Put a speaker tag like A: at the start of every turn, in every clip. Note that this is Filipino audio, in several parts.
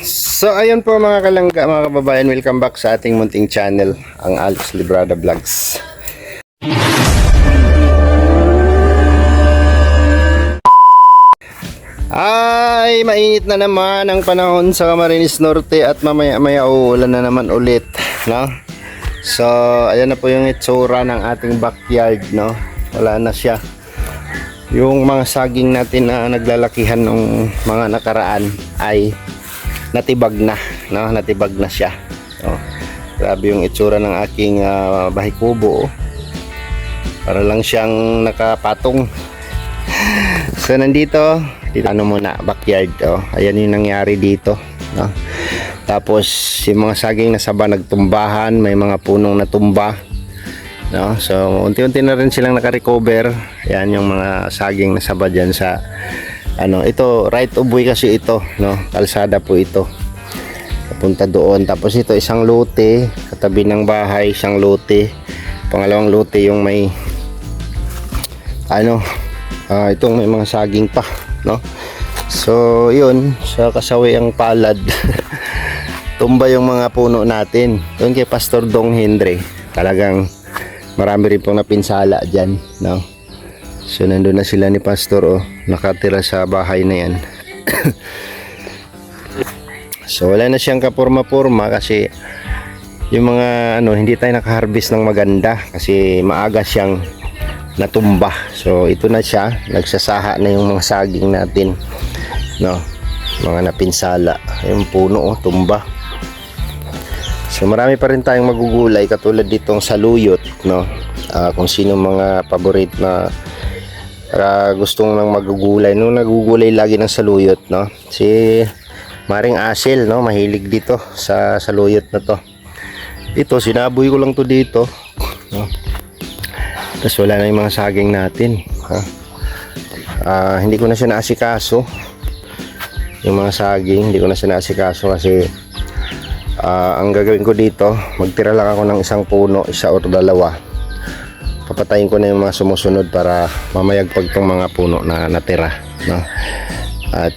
A: So ayun po mga kalangga, mga kababayan, welcome back sa ating munting channel, ang Alex Librada Vlogs. Ay, mainit na naman ang panahon sa Camarines Norte at mamaya-maya uulan na naman ulit, no? So, ayan na po yung itsura ng ating backyard, no? Wala na siya. Yung mga saging natin na naglalakihan ng mga nakaraan ay natibag na, no? Natibag na siya. So, grabe yung itsura ng aking bahay kubo, oh. Para lang siyang nakapatong. So, nandito ano muna, backyard, oh. Ayan yung nangyari dito, no? Tapos yung mga saging na saba nagtumbahan, may mga punong natumba, no? So unti-unti na rin silang naka-recover. Ayan yung mga saging na saba dyan sa ano, ito right of way kasi ito, no? Kalsada po ito papunta doon. Tapos ito isang lote katabi ng bahay, isang lote, pangalawang lote yung may ano, itong may mga saging pa, no? So yun, sa kasawiang palad tumba yung mga puno natin doon kay Pastor Dong Hendre. Talagang marami rin pong napinsala dyan, no? So nandun na sila ni Pastor, oh, nakatira sa bahay na yan. So wala na siyang kapurma-purma kasi yung mga ano, hindi tayo nakaharvest ng maganda kasi maaga siyang natumba. So ito na siya, nagsasaha na yung mga saging natin, no? Mga napinsala yung puno, oh, tumba. So marami pa rin tayong magugulay katulad ditong saluyot, no? Kung sino mga paborite na gustong nang magugulay, nung nagugulay lagi ng saluyot, no? Si Maring Asel, no? Mahilig dito sa saluyot na to. Ito sinaboy ko lang to dito, no? Tapos wala na yung mga saging natin, ha? Hindi ko na siya naasikaso yung mga saging, hindi ko na siya naasikaso kasi ang gagawin ko dito, magtira lang ako ng isang puno, isa o dalawa. Papatayin ko na yung mga sumusunod para mamayagpag tong mga puno na natira, no? At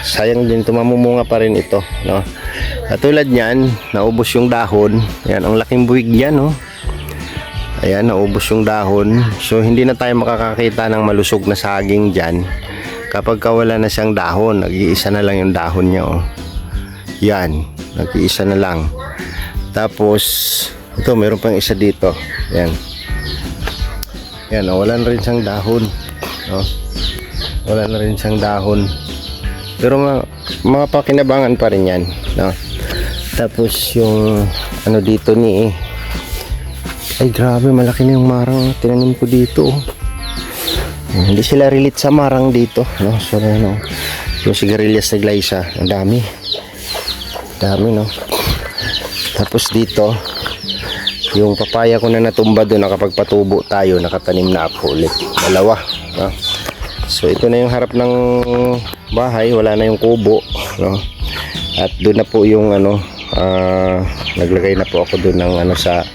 A: sayang din ito, mamumunga pa rin ito, no? Katulad niyan, naubos yung dahon. Yan, ang laking buwig niyan, no? Ayan, naubos yung dahon. So hindi na tayo makakakita ng malusog na saging dyan kapag wala na siyang dahon. Nag-iisa na lang yung dahon niya, oh. Yan, nag-iisa na lang. Tapos ito, meron pang isa dito. Yan. Yan, oh, wala na rin siyang dahon, oh. Wala na rin siyang dahon. Pero mga pakinabangan pa rin yan, no? Tapos yung ano dito ni ay grabe, malaki na yung marang tinanim ko dito, oh. Hindi sila relate sa marang dito, no? So ano, yung sigarilyas na Glyza, ang dami, no? Tapos dito yung papaya ko na natumba doon, nakapagpatubo tayo, nakatanim na ako ulit, dalawa, no? So ito na yung harap ng bahay, wala na yung kubo, no? At doon na po yung ano, naglagay na po ako doon ng ano sa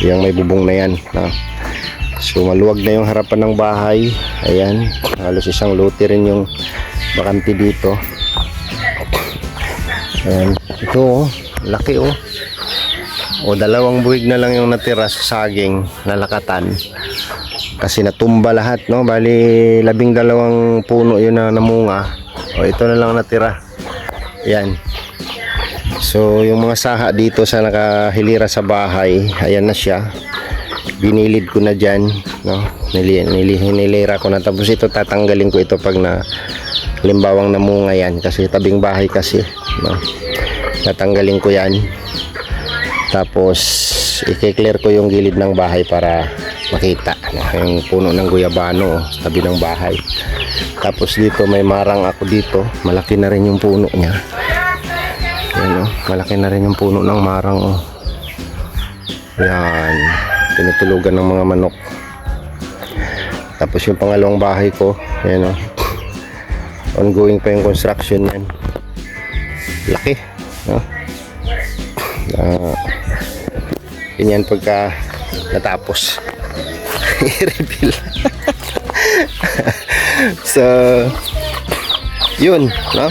A: yung may bubong na yan, no? So maluwag na yung harapan ng bahay. Ayan, halos isang lote rin yung bakante dito. Ayan, ito, oh, laki, oh. O dalawang buwig na lang yung natira sa saging na lakatan kasi natumba lahat, no? Bali 12 puno yun na namunga. O ito na lang natira. Ayan. So yung mga saha dito sa nakahilira sa bahay, ayan na siya. Binilid ko na dyan, no? Nilira ko na. Tapos ito tatanggalin ko ito pag na limbawang namunga yan kasi tabing bahay kasi, no? Tatanggalin ko yan. Tapos i-clear ko yung gilid ng bahay para makita, no? Yung puno ng guyabano, oh, sa tabi ng bahay. Tapos dito may marang ako dito, malaki na rin yung puno niya. Yan, oh, malaki na rin yung puno ng marang, oh. Yan, tinutulugan ng mga manok. Tapos yung pangalawang bahay ko, yan, oh, ongoing pa yung construction yan. Laki, no? Ganyan pagka natapos i-reveal. So yun, no?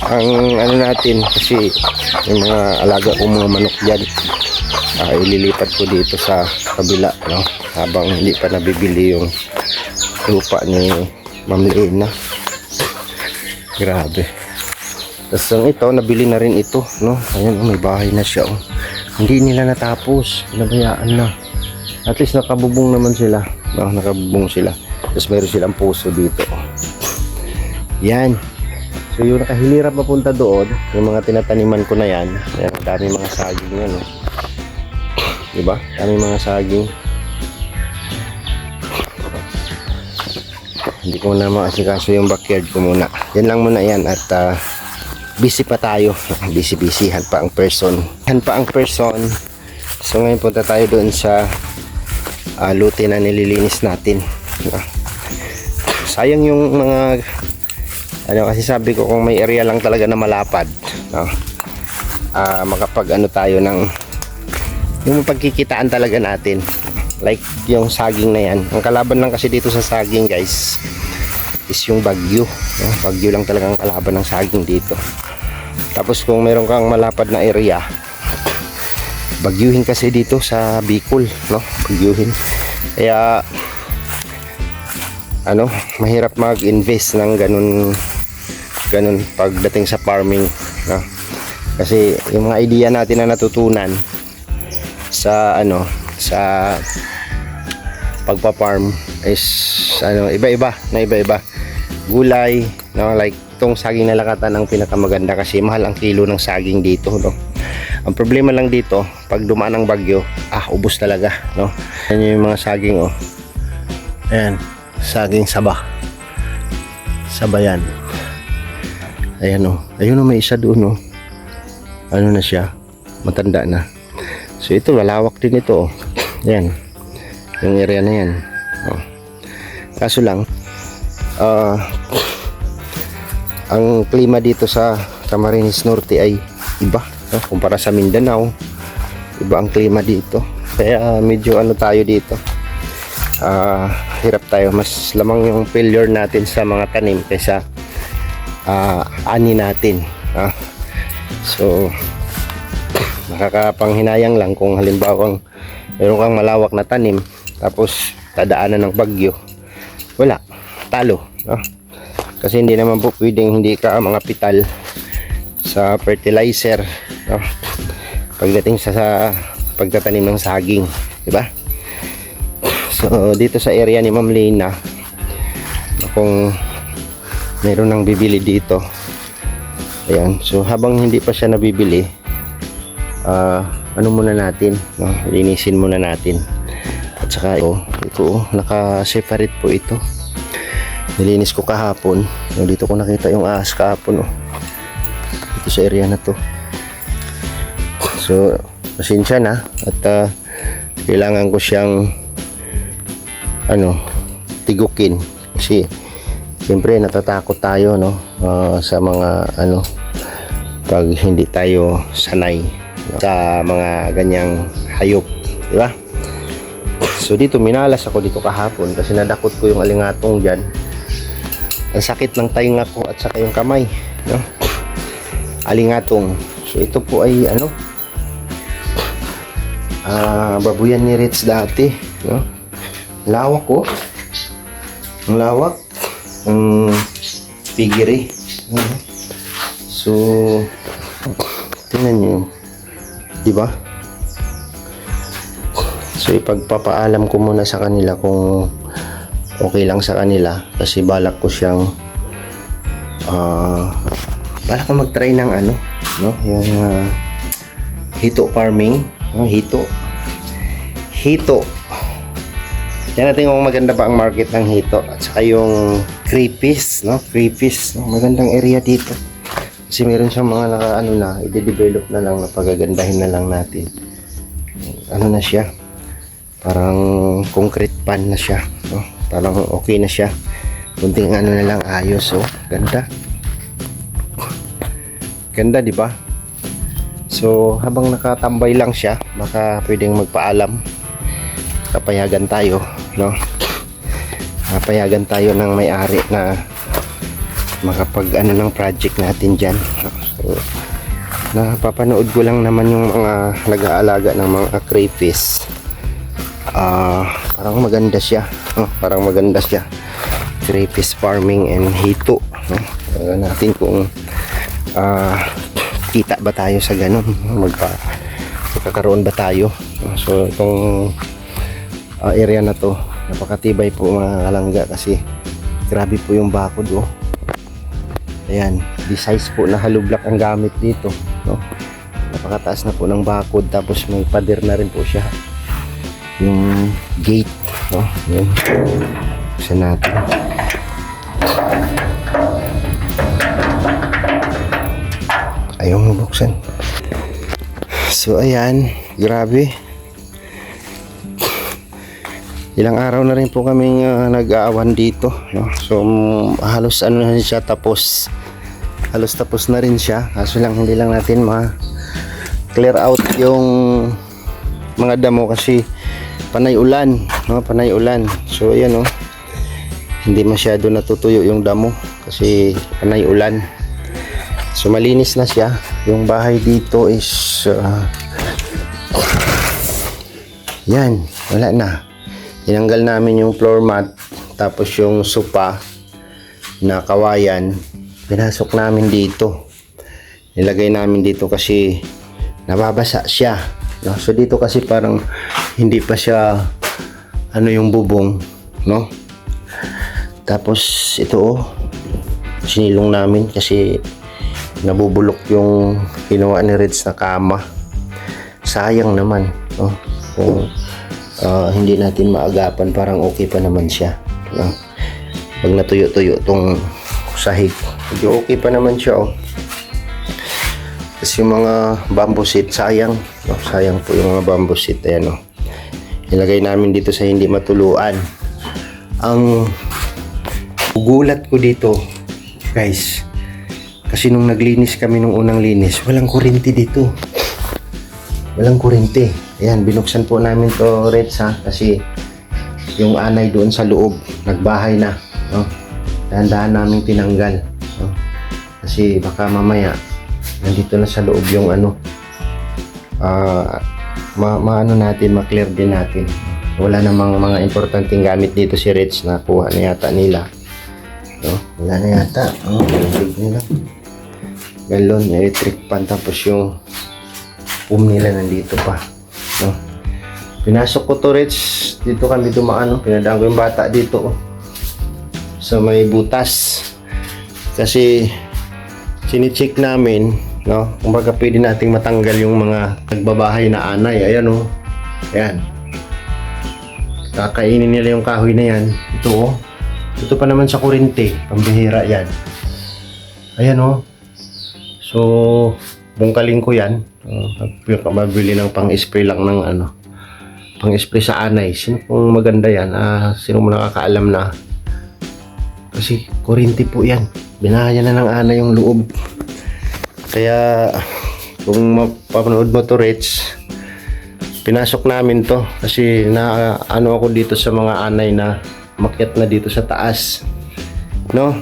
A: ang ano natin kasi yung mga alaga kong mga manok dyan, ililipat ko dito sa kabila, no? Habang hindi pa nabibili yung lupa ni Ma'am Lena. Grabe. Tapos yung ito, nabili na rin ito, no? Ayan, may bahay na siya, oh. Hindi nila natapos, pinabayaan na. At least nakabubong naman sila, no? Nakabubong sila. Tapos meron silang puso dito, oh. Yan. So yung nakahilirap papunta doon, yung mga tinataniman ko na yan, ayan, dami mga saging yan, oh. Diba? Dami mga saging. Hindi ko na maasikaso yung backyard ko muna. Yan lang muna yan at busy pa tayo. Busy-busyhan pa ang person. So ngayon punta tayo doon sa luti na nililinis natin. Sayang yung mga ano, kasi sabi ko kung may area lang talaga na malapad, no? Makapag ano tayo ng yung pagkikitaan talaga natin, like yung saging na yan. Ang kalaban lang kasi dito sa saging, guys, is yung bagyo, no? Bagyo lang talagang kalaban ng saging dito. Tapos kung meron kang malapad na area, bagyuhin kasi dito sa Bicol, no? Bagyuhin. Kaya ano, mahirap mag-invest ng ganun pagdating sa farming, no? Kasi yung mga idea natin na natutunan sa ano, sa pagpa-farm is ano, iba-iba gulay, no? Like itong saging na lakatan ang pinakamaganda kasi mahal ang kilo ng saging dito, no? Ang problema lang dito, pag dumaan ng bagyo, ubos talaga, no? Yan yung mga saging, oh. Ayan, saging saba yan. Ayan, oh. Ayun, oh, may isa doon, oh. Ano na siya, matanda na. So ito, malawak din ito, oh. Ayan, yung area na yan, oh. Kaso lang ang klima dito sa Camarines Norte ay iba, no? Kumpara sa Mindanao, iba ang klima dito. Kaya medyo ano tayo dito, hirap tayo. Mas lamang yung failure natin sa mga tanim kaysa ani natin, so nakakapanghinayang lang kung halimbawang meron kang malawak na tanim tapos tadaanan ng bagyo, wala, talo, no? Kasi hindi naman po pwedeng hindi ka mga pital sa fertilizer, no? Pagdating sa pagtatanim ng saging, diba? So dito sa area ni Ma'am Lena, kung meron nang bibili dito, ayan, so habang hindi pa siya nabibili, ano muna natin, no? Linisin muna natin. At saka ito, naka-separate po ito. Nilinis ko kahapon, no? Dito ko nakita yung ahas kahapon, oh. Dito sa area na to. So pasensya na at kailangan ko siyang ano, tigukin kasi siyempre natatakot tayo, no? Sa mga ano, pag hindi tayo sanay, no? Sa mga ganyang hayop, di ba? So dito minalas ako dito kahapon kasi nadakot ko yung alingatong dyan. Ang sakit ng tainga ko at saka yung kamay, no? Alingatong. So ito po ay ano, babuyan ni Ritz dati, no? Lawak ko, ang lawak, ang pigiri. So tingnan nyo, di ba? So ipagpapaalam ko muna sa kanila kung okay lang sa kanila kasi balak ko siyang balak ko mag-try ng ano, no? Yung hito farming, no? Hito. Yan natin kung maganda ba ang market ng hito at saka yung crayfish, no? Crayfish, no? Magandang area dito kasi meron siyang mga naka-ano na, i-develop na lang, napagagandahin na lang natin. Ano na siya, parang concrete pan na siya, no? Parang okay na siya, kunting ano na lang, ayos, oh. Ganda, di ba? So habang nakatambay lang siya, baka pwedeng magpaalam, kapayagan tayo, no? Kapayagan tayo ng may-ari na makapag ano ng project natin dyan. So, napapanood ko lang naman yung mga nag-aalaga ng mga crayfish. Parang maganda siya, no? Parang maganda siya, crayfish farming and hito, no? Natin kung kita ba tayo sa ganun, magkakaroon ba tayo. So itong area na to napakatibay po mga kalangga, kasi grabe po yung bakod, oh. Ayan, di size po na hollow block ang gamit dito, no? Napakataas na po ng bakod, tapos may pader na rin po siya yung gate, no? Ayan, buksan natin. Ayaw mo buksan. So ayan, grabe, ilang araw na rin po kami nag-aawan dito, no? So halos ano na siya, halos tapos na rin siya, kaso lang hindi lang natin clear out yung mga damo kasi panay ulan, no? Panay ulan. So ayan, no? Hindi masyado natutuyo yung damo kasi panay ulan. So malinis na siya. Yung bahay dito is yan, wala na. Tinanggal namin yung floor mat, tapos yung sopa na kawayan pinasok namin dito, nilagay namin dito kasi nababasa siya, no? So dito kasi parang hindi pa siya ano yung bubong, no? Tapos ito, oh, sinilong namin kasi nabubulok yung ginawa ni Reds na kama. Sayang naman, no? Kung hindi natin maagapan, parang okay pa naman siya, no? Pag natuyo-tuyo tong sahig, medyo okay pa naman siya, oh. Kasi yung mga bamboo seat, sayang, no? Sayang po yung mga bamboo seat. Ayan, oh. Nilagay namin dito sa hindi matuluan. Ang gulat ko dito, guys, kasi nung naglinis kami, nung unang linis, walang kuryente dito. Walang kuryente. Ayan, binuksan po namin to, Reds, ha, kasi yung anay doon sa loob nagbahay na, no? Dahan-dahan namin tinanggal, no? Kasi baka mamaya nandito na sa loob yung ano, maano natin, ma-clear din natin. Wala namang mga importanteng gamit dito si Reds, na kuha na yata nila, no? Wala na yata, oh, nila galon, electric pan, tapos yung nila nandito pa, no? Pinasok ko to, Reds, dito kami dumaan, no? Pinadaan ko yung bata dito, oh, sa may butas, kasi sinicheck namin, no, kung baga pwede nating matanggal yung mga nagbabahay na anay. Ayan, oh, ayan, kakainin nila yung kahoy na yan. Ito, oh, ito pa naman sa kurente, pambihira yan. Ayan, oh. So bungkalin ko yan, mabili ng pang-spray lang ng ano, pang-spray sa anay. Sino kung maganda yan, sino mo nakakaalam na, kasi kuryente po yan, binahayan na ng anay yung loob. Kaya kung mapapanood mo to, Reds, pinasok namin to kasi na ano ako dito sa mga anay na makyat na dito sa taas, no?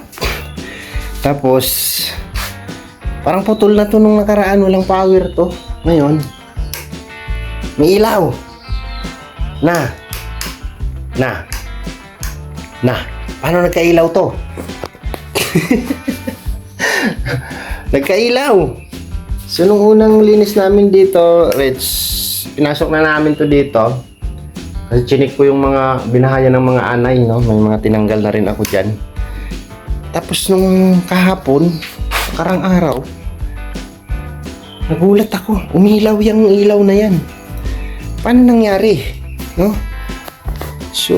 A: Tapos parang putol na to nung nakaraan, walang power to. Ngayon may ilaw na paano nagkailaw to? Nagkailaw. So nung unang linis namin dito, Reds, pinasok na namin to dito kasi chinik ko yung mga binahayan ng mga anay, no? May mga tinanggal na rin ako dyan. Tapos nung kahapon, karang araw, nagulat ako, umilaw yung ilaw na yan. Paano nangyari, no? So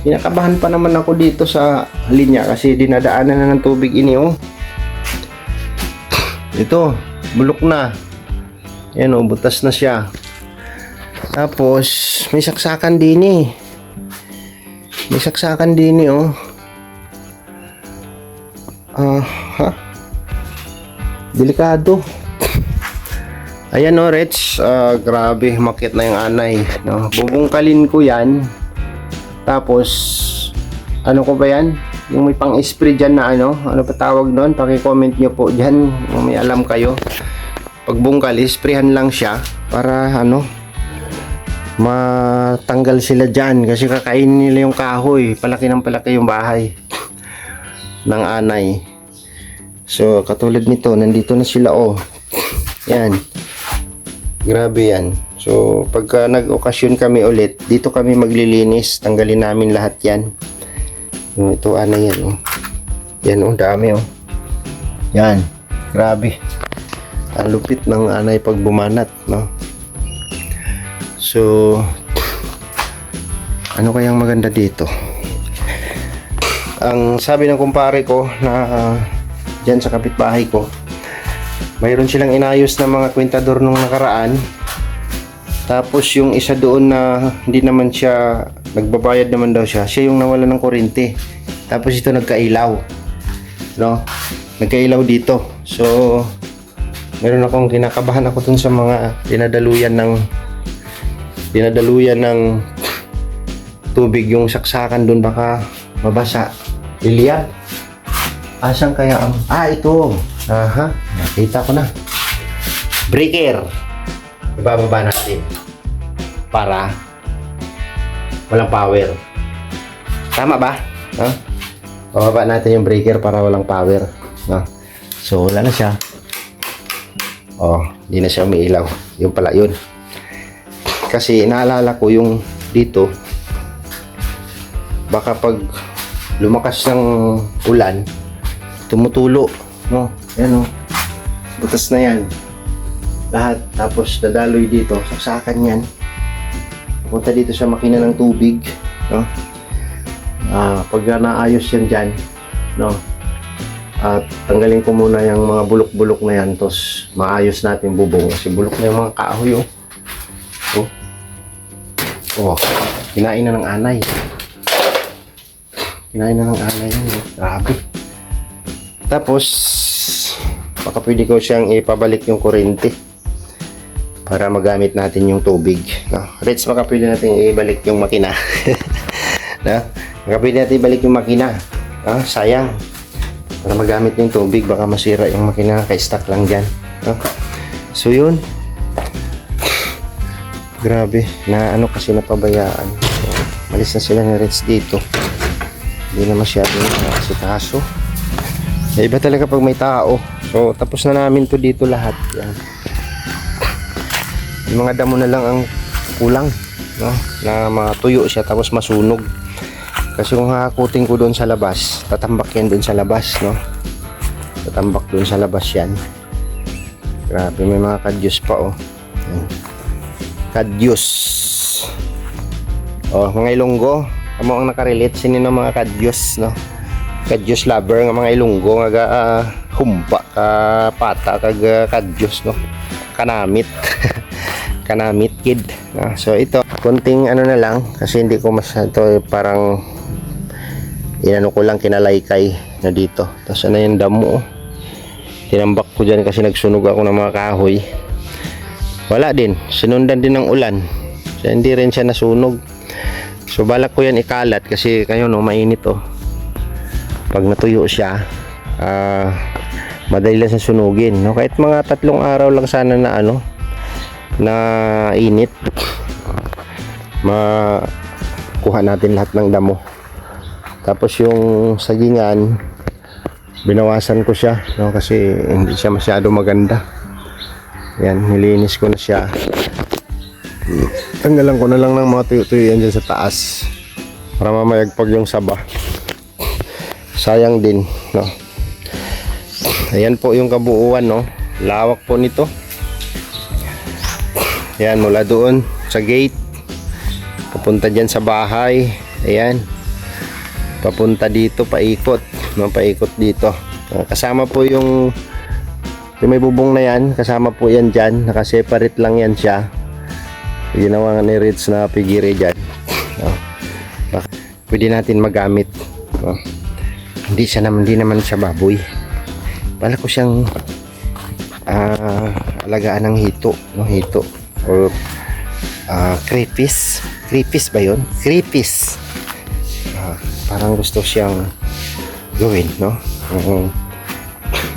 A: kinakabahan pa naman ako dito sa linya kasi dinadaanan na ng tubig ini, oh. Ito, bulok na. Ayan, oh, butas na siya. Tapos may saksakan din, eh. May saksakan din, eh, oh. Delikado. Ayan, oh, Reds, grabe, makit na yung anay, no? Bubungkalin ko yan. Tapos ano ko ba yan? yung may pang-spray dyan na ano pa tawag doon, paki-comment nyo po dyan kung may alam kayo. Pag bungkal, isprayhan lang siya para matanggal sila dyan kasi kakainin nila yung kahoy, palaki ng palaki yung bahay ng anay. So katulad nito, nandito na sila yan, grabe yan. So pagka nag-okasyon kami ulit, dito kami maglilinis, tanggalin namin lahat yan. Yung ito anay yan yan dami yan, grabe, ang lupit ng anay pag bumanat, no? So ano kayang maganda dito? Ang sabi ng kumpare ko na dyan sa kapitbahay ko, mayroon silang inayos na mga kwentador nung nakaraan. Tapos yung isa doon na hindi naman siya nagbabayad, naman daw siya yung nawala ng kuryente. Tapos ito nagkailaw, no? Nagkailaw dito. So meron akong kinakabahan ako dun sa mga dinadaluyan ng tubig, yung saksakan dun baka mabasa. Lilian, asan kaya ang ito, nakita ko na, breaker. Ibababa natin para walang power, tama ba? Bababa natin yung breaker para walang power, so wala na siya. Hindi na siya umiilaw. Yung pala yun, kasi naalala ko yung dito, baka pag lumakas ng ulan tumutulo, yan butas na yan lahat, tapos dadaloy dito, saksakan yan, punta dito sa makina ng tubig, pag naayos yan dyan, at tanggalin ko muna yung mga bulok-bulok na yan, tapos maayos natin bubong kasi bulok na yung mga kahoy. Kinain na ng anay. Kinain na ng anay yan. Grabe. Tapos baka pwede ko siyang ipabalik yung kuryente para magamit natin yung tubig, Reds, baka pwede natin ibalik yung makina. Baka pwede natin ibalik yung makina, sayang, para magamit yung tubig, baka masira yung makina, ka-stuck lang dyan, So yun, grabe na kasi napabayaan. Malis na sila ni Reds dito, hindi na masyadong nakasikaso. Iba talaga pag may tao. So tapos na namin to dito lahat yan. Yung mga damo na lang ang kulang, na mga tuyo siya tapos masunog. Kasi kung hakutin ko doon sa labas, tatambak yan doon sa labas, tatambak doon sa labas yan. Grabe, may mga kadyos pa, kadyos. Mga Ilonggo, amo ang nakarelate sinin ng mga kadyos, kadyos lover ng mga Ilonggo, nga humpa ka pata kag kadyos, kanamit. Kanamit kid. So ito, konting na lang kasi hindi ko ito parang inano ko lang, kinalaykay na dito. Tapos yung damo, tinambak ko dyan kasi nagsunog ako ng mga kahoy. Wala din, sinundan din ng ulan, so hindi rin siya nasunog. So balak ko yan ikalat kasi kayo mainit pag natuyo siya, madali lang siya sunugin, kahit mga 3 araw lang sana na na init, makuha natin lahat ng damo. Tapos yung sagingan, binawasan ko siya, kasi hindi siya masyado maganda. Yan, nilinis ko na siya. Tanggalan ko na lang ng mga tuyo-tuyo yan dyan sa taas para mamayagpag yung saba. Sayang din, Ayan po yung kabuuan, lawak po nito. Ayan, mula doon sa gate papunta dyan sa bahay, ayan, papunta dito, paikot, paikot dito. Kasama po yung may bubong na yan, kasama po yan dyan, nakaseparate lang yan siya. Ginawa ni Rich na pigiri dyan, pwede natin magamit, hindi naman siya baboy. Bala ko siyang alagaan ng hito, hito or crayfish ba yun? Crayfish. Parang gusto siyang gawin, no?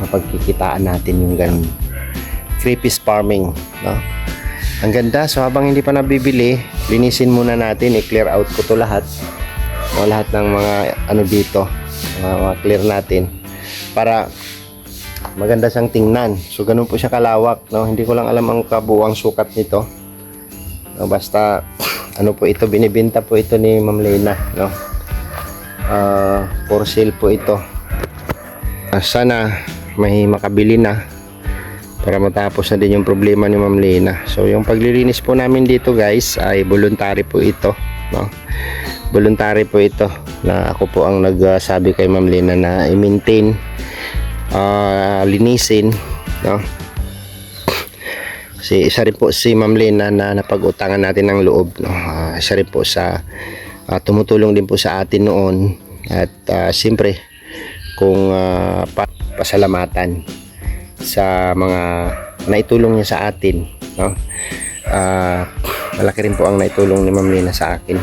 A: Mapagkikitaan natin yung ganun. Creepy's farming, no? Ang ganda. So habang hindi pa nabibili, linisin muna natin, i-clear out ko to lahat. No, lahat ng mga ano dito, clear natin para maganda siyang tingnan. So ganun po siya kalawak, no? Hindi ko lang alam ang kabuuang sukat nito. No, basta ano po ito, binibenta po ito ni Ma'am Lena, no? For sale po ito. Sana may makabili na para matapos na din yung problema ni Ma'am Lena. So yung paglilinis po namin dito guys ay voluntary po ito, no? Voluntary po ito na ako po ang nagsabi kay Ma'am Lena na i-maintain, linisin, no? Kasi isa rin po si Ma'am Lena na napag-utangan natin ng loob, no? Isa rin po sa tumutulong din po sa atin noon at siyempre kung pasalamatan sa mga naitulong niya sa atin, no? Malaki rin po ang naitulong ni Ma'am Lena sa akin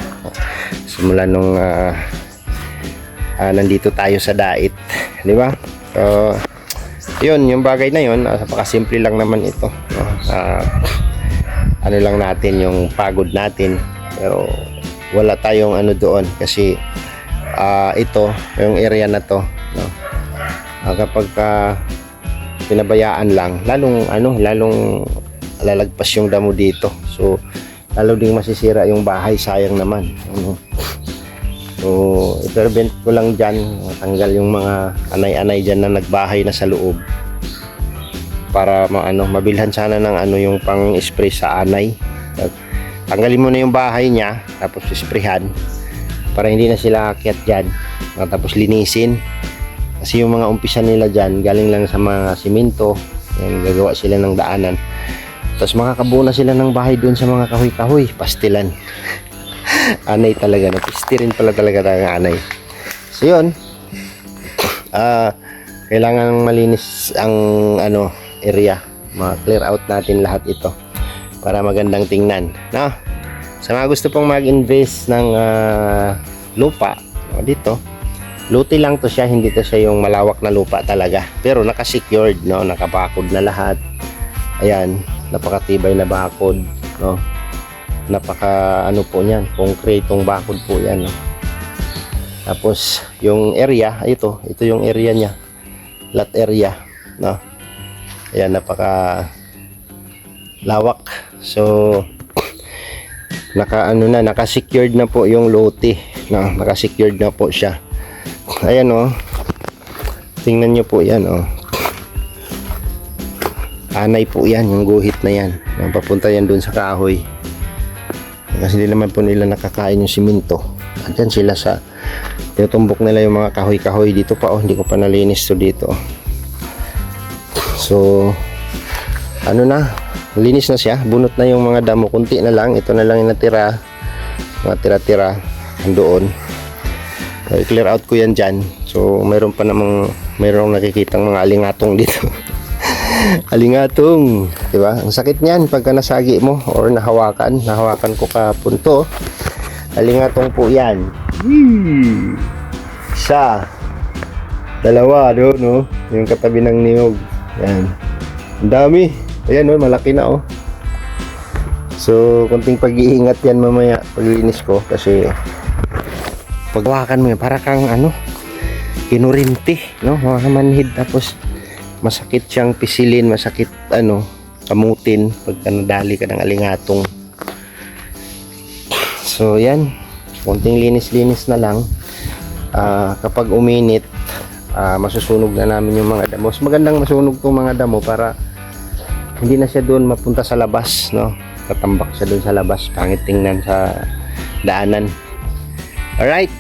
A: simula nung nandito tayo sa Dait, di ba? So yun, yung bagay na yun, napakasimple lang naman ito, no? Ano lang natin yung pagod natin, pero wala tayong ano doon kasi ito, yung area na to, no? Kapag pinabayaan lang, lalong lalagpas yung damo dito. So lalo ding masisira yung bahay, sayang naman. So i-prevent ko lang dyan, tanggal yung mga anay-anay dyan na nagbahay na sa loob para mabilhan sana ng yung pang spray sa anay. Tanggalin mo na yung bahay niya tapos sprayhan para hindi na sila aakyat dyan, tapos linisin. Kasi yung mga umpisa nila dyan, galing lang sa mga simento, yan, gagawa sila ng daanan. Tapos makakabuo na sila ng bahay doon sa mga kahoy-kahoy, pastilan. Anay talaga, napisti rin pala talaga ng anay. So yun, kailangan malinis ang area, ma-clear out natin lahat ito para magandang tingnan, no? Sa mga gusto pong mag-invest ng lupa, dito luti lang to siya, hindi to siya yung malawak na lupa talaga, pero naka-secured, no? Nakabakod na lahat. Ayan, napakatibay na bakod, no? Napaka po niyan, concretong bakod po yan, no? Tapos yung area, ito yung area niya, lot area, no? Ayan, napaka lawak. So naka-secured na po yung lote, no? Naka-secured na po siya. Ayan, oh. Tingnan nyo po yan, oh. Anay po yan, yung guhit na yan. Papunta yan dun sa kahoy. Kasi hindi naman po nila nakakain yung simento. Andyan sila sa tinutumbok nila yung mga kahoy-kahoy dito pa, oh. Hindi ko pa nalinis to dito. So linis na siya. Bunot na yung mga damo, kunti na lang. Ito na lang yung natira, mga tira-tira doon. I-clear out ko yan dyan. So mayroon nakikitang mga alingatong dito. Alingatong, di ba? Ang sakit niyan pagka nasagi mo or nahawakan ko punto. Alingatong po yan. Isa, dalawa doon, no? Yung katabi ng niyog. Yan. Ang dami. Ayan, no? Malaki na, oh. So konting pag-iingat yan mamaya paglinis ko kasi pagwakan mo yan, para kang kinurinti, no? Mga manhid, tapos masakit siyang pisilin, masakit kamutin pagka nadali ka ng alingatong. So yan, konting linis-linis na lang. Kapag uminit, masusunog na namin yung mga damo. Mas magandang masunog itong mga damo para hindi na siya doon mapunta sa labas, no? Tatambak siya doon sa labas, pangit tingnan sa daanan. Alright.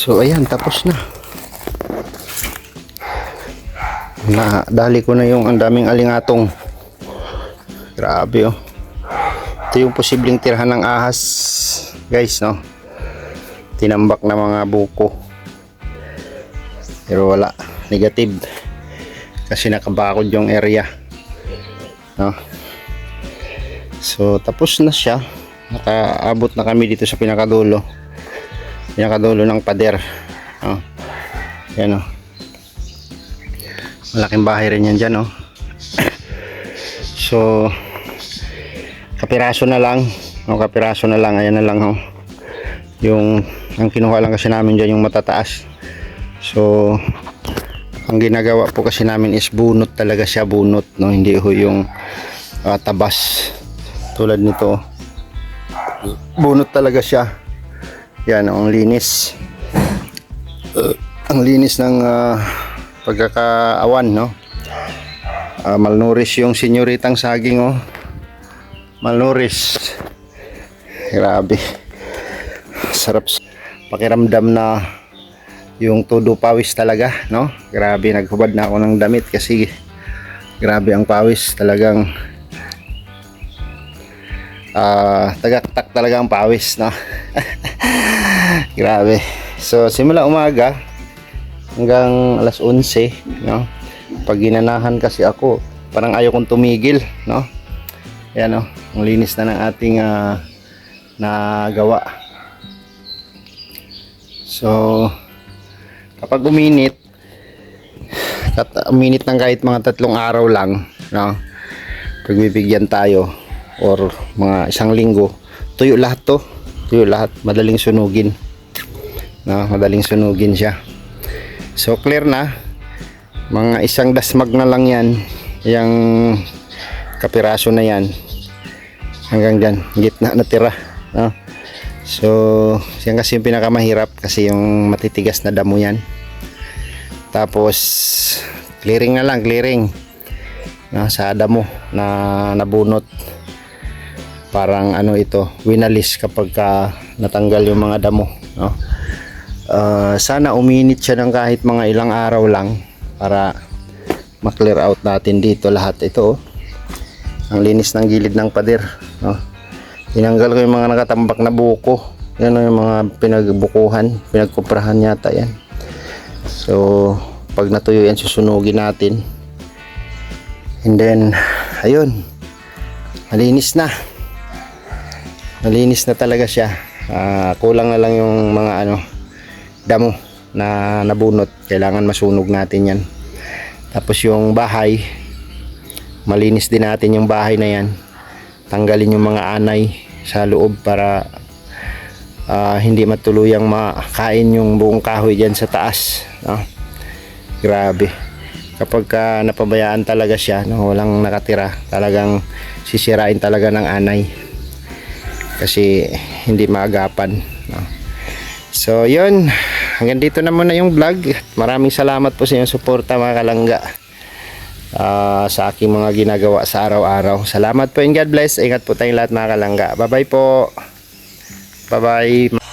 A: So ayan, tapos na. Dali ko na yung ang daming alingatong. Grabe oh. Ito yung posibleng tirahan ng ahas, guys, no. Tinambak na mga buko. Pero wala, negative. Kasi nakabakod yung area. No. So tapos na siya. Nakaabot na kami dito sa pinakadulo. Pinakadulo ng pader. No. Yan oh. Malaking bahay rin yan dyan, oh. So kapiraso na lang, kapiraso na lang, ayan na lang, oh. Yung ang kinuha lang kasi namin dyan yung matataas. So ang ginagawa po kasi namin is bunot talaga siya, bunot, no, hindi ho yung tabas tulad nito, oh. Bunot talaga siya. Yan, ang linis, ang linis ng pagkakaawan, no. Malnourished yung senyoritang saging, oh. Malnourished. Grabe. Sarap pakiramdam na yung todo pawis talaga, no. Grabe, naghubad na ako ng damit kasi grabe ang pawis talagang. Tagaktak talaga ang pawis, no. Grabe. So simula umaga hanggang alas 11, no. Pag ginanahan kasi ako, parang ayaw kong tumigil, no. Ayan, no. Ang linis na ng ating nagawa. So kapag uminit ng kahit mga 3 araw lang, no, pagbibigyan tayo or mga 1 linggo, tuyo lahat to. Tuyo lahat, madaling sunugin, no, madaling sunugin siya. So clear na, mga 1 dasmag na lang yan, yung kapiraso na yan, hanggang dyan, gitna natira, no? So yan kasi yung pinakamahirap, kasi yung matitigas na damo yan. Tapos clearing na lang, clearing, no, sa damo na nabunot. Parang ano ito, winalis kapag natanggal yung mga damo, no? Sana uminit siya ng kahit mga ilang araw lang para ma-clear out natin dito lahat. Ito, oh. Ang linis ng gilid ng pader, no? Tinanggal ko yung mga nakatambak na buko. Yan, oh, yung mga pinagbukuhan, pinagkuprahan yata yan. So pag natuyo yan, susunugin natin. And then ayun, malinis na. Malinis na talaga siya. Kulang na lang yung mga damo na nabunot. Kailangan masunog natin yan. Tapos yung bahay, malinis din natin yung bahay na yan. Tanggalin yung mga anay sa loob para hindi matuluyang makain yung buong kahoy dyan sa taas, no? Grabe. Kapag napabayaan talaga siya, no, walang nakatira, talagang sisirain talaga ng anay. Kasi hindi maagapan, no? So yun, hanggang dito na muna yung vlog. Maraming salamat po sa inyong suporta, mga kalangga, sa aking mga ginagawa sa araw-araw. Salamat po and God bless. Ingat po tayong lahat, mga kalangga. Bye bye po. Bye bye.